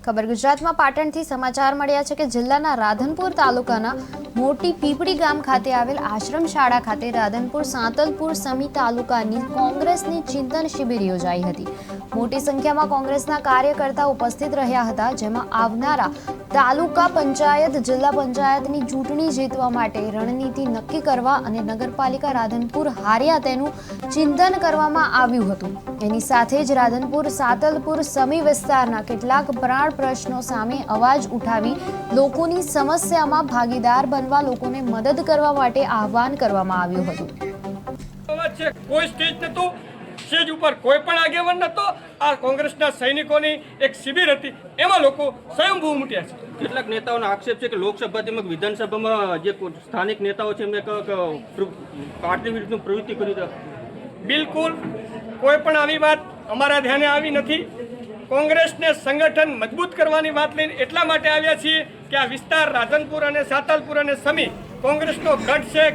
ખબર ગુજરાતમાં પાટણથી સમાચાર મળ્યા છે કે જિલ્લાના રાધનપુર તાલુકાના મોટી પીપળી ગામ ખાતે આવેલ આશ્રમ શાળા ખાતે રાધનપુર સાંતલપુર સમી તાલુકાની કોંગ્રેસની ચિંતન શિબિર યોજાઈ હતી। મોટી સંખ્યામાં કોંગ્રેસના કાર્યકર્તાઓ ઉપસ્થિત રહ્યા હતા, જેમાં આવનારા તાલુકા પંચાયત જિલ્લા પંચાયતની ચૂંટણી જીતવા માટે રણનીતિ નક્કી કરવા અને નગરપાલિકા રાધનપુર હાર્યા તેનું ચિંતન કરવામાં આવ્યું હતું। એની સાથે જ રાધનપુર સાંતલપુર સમી વિસ્તારના કેટલાક પ્રાણ પ્રશ્નો સામે અવાજ ઉઠાવી લોકોની સમસ્યામાં ભાગીદાર બનવા લોકોને મદદ કરવા માટે આહવાન કરવામાં આવ્યું હતું। કોઈ સ્ટેજ નતો, સ્ટેજ ઉપર કોઈ પણ આગેવાન નતો। આ કોંગ્રેસના સૈનિકોની એક શિબિર હતી, એમાં લોકો સ્વયંભૂ ઉમટ્યા છે। કેટલાક નેતાઓનો આક્ષેપ છે કે લોકસભા તેમજ વિધાનસભામાં જે સ્થાનિક નેતાઓ છે એમને પાર્ટી વિરુદ્ધની પ્રવૃત્તિ કરી છે। બિલકુલ કોઈ પણ આવી વાત અમારા ધ્યાને આવી નથી। કોંગ્રેસને સંગઠન મજબૂત કરવાની વાત લઈને એટલા માટે આવ્યા છીએ કે આ વિસ્તાર રાધનપુર અને સાંતલપુર અને સમી કોંગ્રેસનો ગઢ છે।